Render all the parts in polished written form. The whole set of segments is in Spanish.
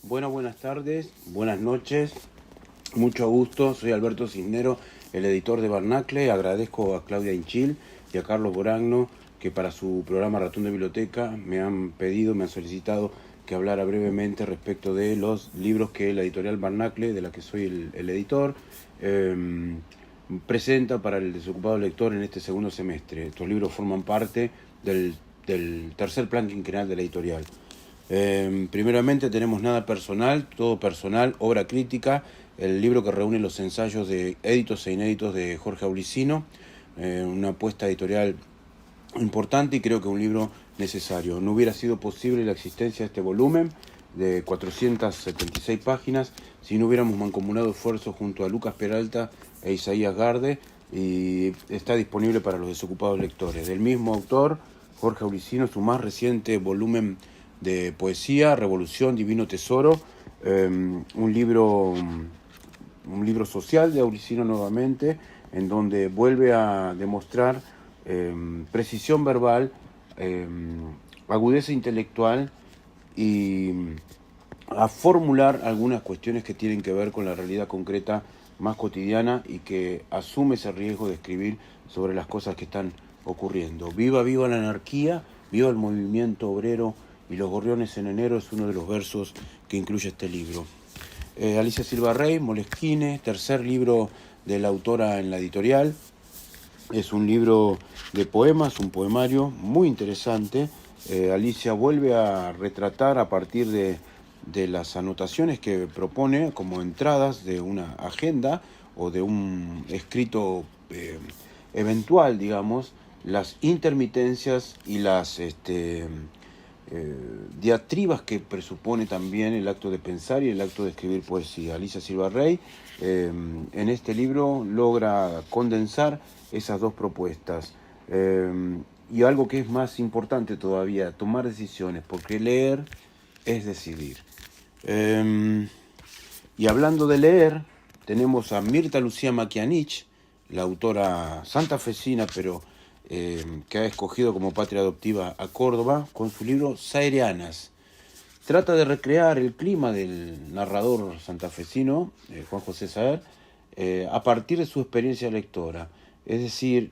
Bueno, buenas tardes, buenas noches, mucho gusto, soy Alberto Cisnero, el editor de Barnacle. Agradezco a Claudia Inchil y a Carlos Boragno que para su programa Ratón de Biblioteca me han solicitado que hablara brevemente respecto de los libros que la editorial Barnacle, de la que soy el editor, presenta para el desocupado lector en este segundo semestre. Estos libros forman parte del tercer plan quinquenal de la editorial. Primeramente tenemos Nada Personal, Todo Personal, Obra Crítica, el libro que reúne los ensayos de éditos e inéditos de Jorge Aulicino, una apuesta editorial importante y creo que un libro necesario. No hubiera sido posible la existencia de este volumen de 476 páginas si no hubiéramos mancomunado esfuerzos junto a Lucas Peralta e Isaías Garde, y está disponible para los desocupados lectores. Del mismo autor, Jorge Aulicino, su más reciente volumen de poesía, Revolución, Divino Tesoro, un libro social de Aulicino nuevamente, en donde vuelve a demostrar precisión verbal, agudeza intelectual y a formular algunas cuestiones que tienen que ver con la realidad concreta más cotidiana y que asume ese riesgo de escribir sobre las cosas que están ocurriendo. Viva, viva la anarquía, viva el movimiento obrero y los gorriones en enero es uno de los versos que incluye este libro. Alicia Silva Rey, Moleskine, tercer libro de la autora en la editorial. Es un libro de poemas, un poemario muy interesante. Alicia vuelve a retratar a partir de las anotaciones que propone como entradas de una agenda o de un escrito eventual, digamos, las intermitencias y las diatribas que presupone también el acto de pensar y el acto de escribir poesía. Alicia Silva Rey en este libro logra condensar esas dos propuestas. Y algo que es más importante todavía, tomar decisiones, porque leer es decidir. Y hablando de leer, tenemos a Mirta Lucía Makianich, la autora santafesina, pero que ha escogido como patria adoptiva a Córdoba, con su libro Saereanas. Trata de recrear el clima del narrador santafesino, Juan José Saer, a partir de su experiencia lectora. Es decir,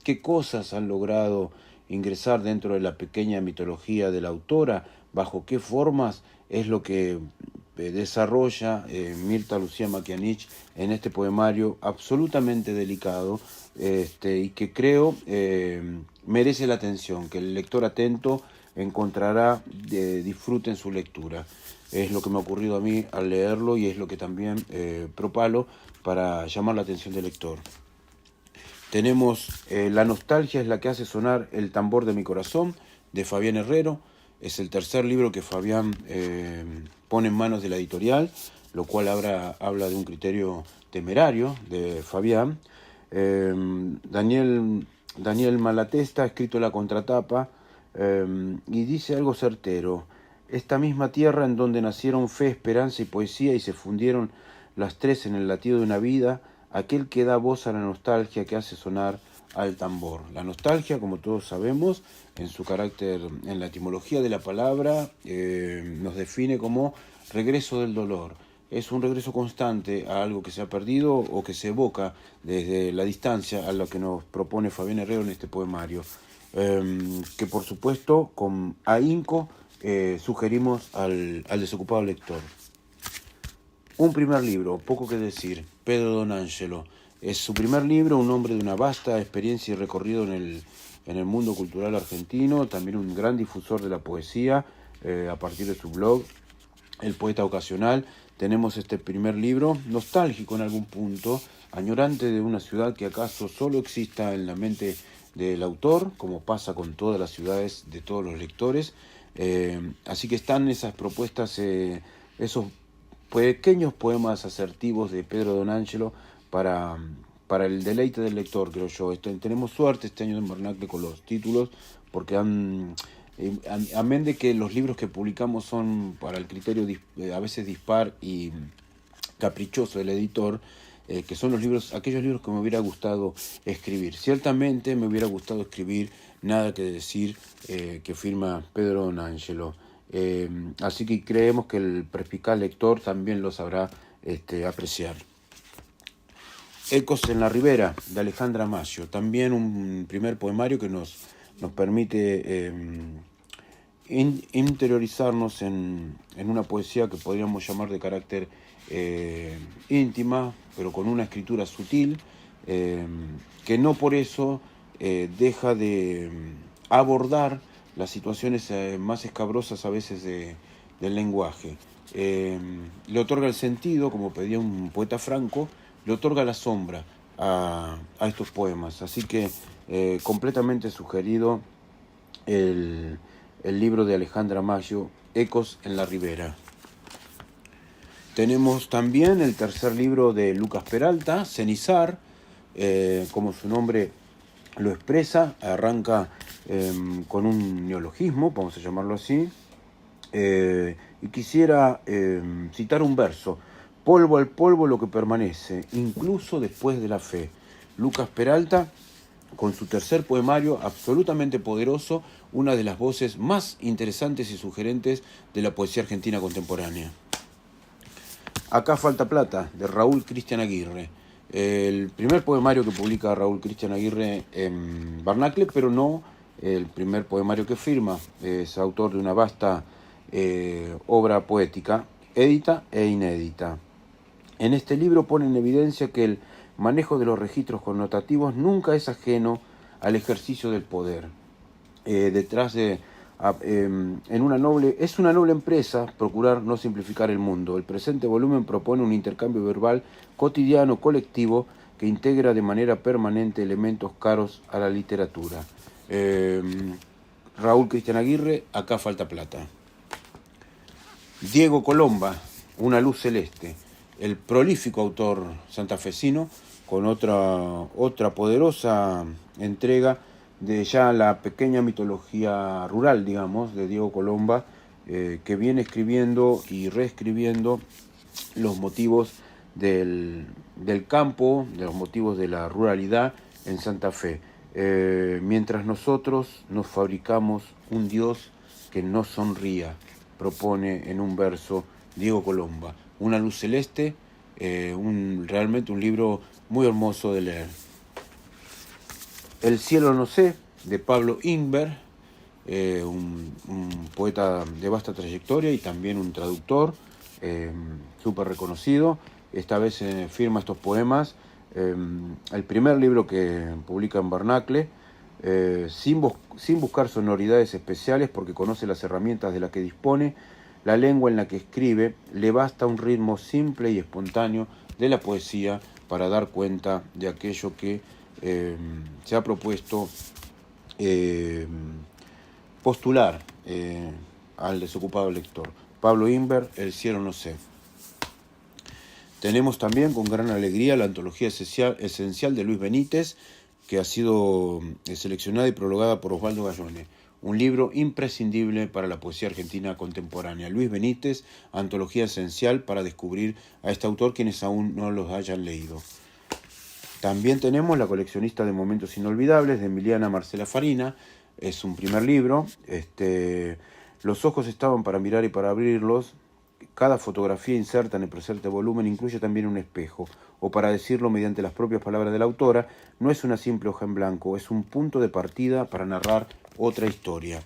qué cosas han logrado ingresar dentro de la pequeña mitología de la autora, bajo qué formas es lo que desarrolla Mirta Lucía Makianich en este poemario absolutamente delicado, y que creo merece la atención, que el lector atento encontrará disfrute en su lectura. Es lo que me ha ocurrido a mí al leerlo y es lo que también propalo para llamar la atención del lector. Tenemos La nostalgia es la que hace sonar el tambor de mi corazón, de Fabián Herrero. Es el tercer libro que Fabián pone en manos de la editorial, lo cual habla de un criterio temerario de Fabián. Daniel Malatesta ha escrito la contratapa y dice algo certero. Esta misma tierra en donde nacieron fe, esperanza y poesía y se fundieron las tres en el latido de una vida, aquel que da voz a la nostalgia que hace sonar al tambor. La nostalgia, como todos sabemos, en su carácter, en la etimología de la palabra, nos define como regreso del dolor. Es un regreso constante a algo que se ha perdido o que se evoca desde la distancia a lo que nos propone Fabián Herrero en este poemario, que por supuesto con ahínco sugerimos al desocupado lector. Un primer libro, poco que decir, Pedro Donangelo. Es su primer libro, un hombre de una vasta experiencia y recorrido en el mundo cultural argentino, también un gran difusor de la poesía a partir de su blog, El Poeta Ocasional. Tenemos este primer libro, nostálgico en algún punto, añorante de una ciudad que acaso solo exista en la mente del autor, como pasa con todas las ciudades de todos los lectores. Así que están esas propuestas, esos pequeños poemas asertivos de Pedro Donangelo para el deleite del lector, creo yo. Tenemos suerte este año en Barnacle con los títulos, porque amén de que los libros que publicamos son para el criterio a veces dispar y caprichoso del editor, que son aquellos libros que me hubiera gustado escribir. Ciertamente me hubiera gustado escribir Nada que decir, que firma Pedro Donangelo. Así que creemos que el perspicaz lector también lo sabrá apreciar. Ecos en la Ribera, de Alejandra Maggio, también un primer poemario que nos permite interiorizarnos en una poesía que podríamos llamar de carácter íntima, pero con una escritura sutil, que no por eso deja de abordar las situaciones más escabrosas a veces del lenguaje. Le otorga el sentido, como pedía un poeta franco, le otorga la sombra a estos poemas. Así que completamente sugerido el libro de Alejandra Maggio, Ecos en la Ribera. Tenemos también el tercer libro de Lucas Peralta, Cenizar, como su nombre lo expresa, arranca con un neologismo, vamos a llamarlo así, y quisiera citar un verso: polvo al polvo lo que permanece, incluso después de la fe. Lucas Peralta, con su tercer poemario, absolutamente poderoso, una de las voces más interesantes y sugerentes de la poesía argentina contemporánea. Acá falta plata, de Raúl Cristian Aguirre. El primer poemario que publica Raúl Cristian Aguirre en Barnacle, pero no el primer poemario que firma. Es autor de una vasta obra poética, édita e inédita. En este libro pone en evidencia que el manejo de los registros connotativos nunca es ajeno al ejercicio del poder. Detrás de es una noble empresa procurar no simplificar el mundo. El presente volumen propone un intercambio verbal cotidiano, colectivo, que integra de manera permanente elementos caros a la literatura. Raúl Cristian Aguirre, Acá falta plata. Diego Colomba, Una luz celeste, el prolífico autor santafesino, con otra poderosa entrega de ya la pequeña mitología rural, digamos, de Diego Colomba, que viene escribiendo y reescribiendo los motivos del campo, de los motivos de la ruralidad en Santa Fe. Mientras nosotros nos fabricamos un Dios que no sonría, propone en un verso Diego Colomba. Una luz celeste, realmente un libro muy hermoso de leer. El cielo no sé, de Pablo Ingber, un poeta de vasta trayectoria y también un traductor súper reconocido. Esta vez firma estos poemas, el primer libro que publica en Barnacle, sin buscar sonoridades especiales, porque conoce las herramientas de las que dispone, la lengua en la que escribe, le basta un ritmo simple y espontáneo de la poesía para dar cuenta de aquello que se ha propuesto postular al desocupado lector. Pablo Ingber, El cielo no sé. Tenemos también con gran alegría la antología esencial de Luis Benítez, que ha sido seleccionada y prologada por Osvaldo Gallone. Un libro imprescindible para la poesía argentina contemporánea. Luis Benítez, antología esencial para descubrir a este autor quienes aún no los hayan leído. También tenemos La coleccionista de momentos inolvidables, de Emiliana Marcela Farina. Es un primer libro. Los ojos estaban para mirar y para abrirlos. Cada fotografía inserta en el presente volumen incluye también un espejo, o para decirlo mediante las propias palabras de la autora, no es una simple hoja en blanco, es un punto de partida para narrar otra historia.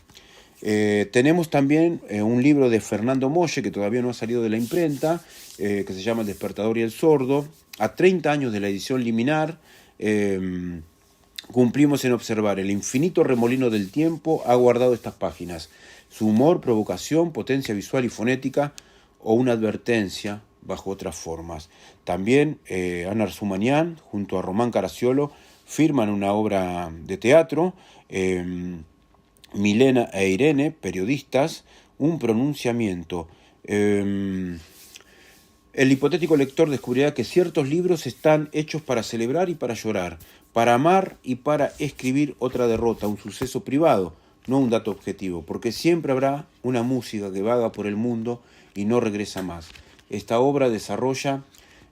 Tenemos también un libro de Fernando Molle, que todavía no ha salido de la imprenta, que se llama El despertador y el sordo. A 30 años de la edición liminar, cumplimos en observar el infinito remolino del tiempo ha guardado estas páginas. Su humor, provocación, potencia visual y fonética, o una advertencia bajo otras formas. También Ana Arzumanian, junto a Román Caraciolo, firman una obra de teatro. Milena e Irene, periodistas, un pronunciamiento. El hipotético lector descubrirá que ciertos libros están hechos para celebrar y para llorar, para amar y para escribir otra derrota, un suceso privado, no un dato objetivo, porque siempre habrá una música que vaga por el mundo y no regresa más. Esta obra desarrolla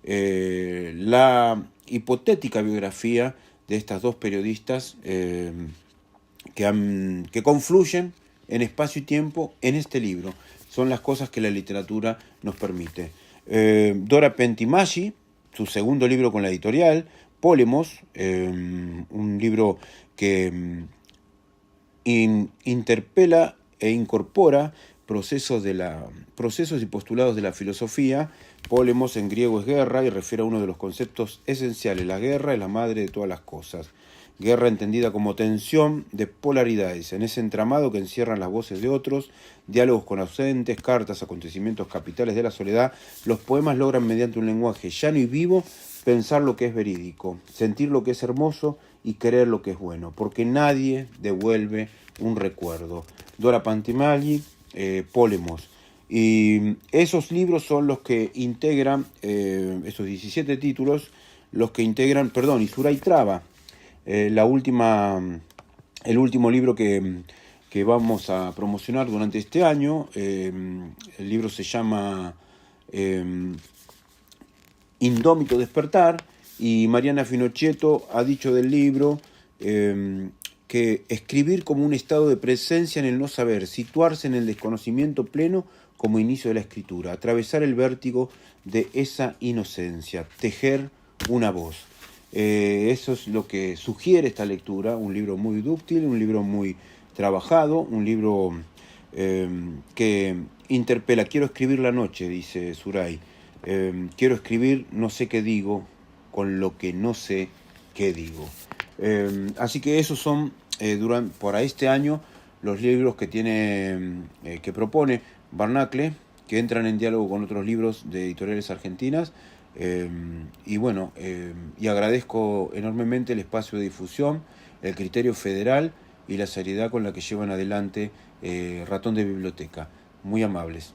la hipotética biografía de estas dos periodistas que confluyen en espacio y tiempo en este libro. Son las cosas que la literatura nos permite. Dora Pentimaggi, su segundo libro con la editorial, Polemos, un libro que interpela e incorpora procesos y postulados de la filosofía. Polemos en griego es guerra y refiere a uno de los conceptos esenciales. La guerra es la madre de todas las cosas. Guerra entendida como tensión de polaridades, en ese entramado que encierran las voces de otros, diálogos con ausentes, cartas, acontecimientos capitales de la soledad. Los poemas logran mediante un lenguaje llano y vivo pensar lo que es verídico, sentir lo que es hermoso y querer lo que es bueno, porque nadie devuelve un recuerdo. Dora Pentimaggi, Polemos. Y esos libros son los que integran, esos 17 títulos, los que integran, y Suray Traba, el último libro que vamos a promocionar durante este año. El libro se llama Indómito Despertar, y Mariana Finocchietto ha dicho del libro que escribir como un estado de presencia en el no saber, situarse en el desconocimiento pleno como inicio de la escritura, atravesar el vértigo de esa inocencia, tejer una voz. Eso es lo que sugiere esta lectura, un libro muy dúctil, un libro muy trabajado, un libro que interpela. Quiero escribir la noche, dice Suray. Quiero escribir, no sé qué digo, con lo que no sé qué digo. Así que esos son, para este año, los libros que que propone Barnacle, que entran en diálogo con otros libros de editoriales argentinas. Y agradezco enormemente el espacio de difusión, el criterio federal y la seriedad con la que llevan adelante Ratón de Biblioteca. Muy amables.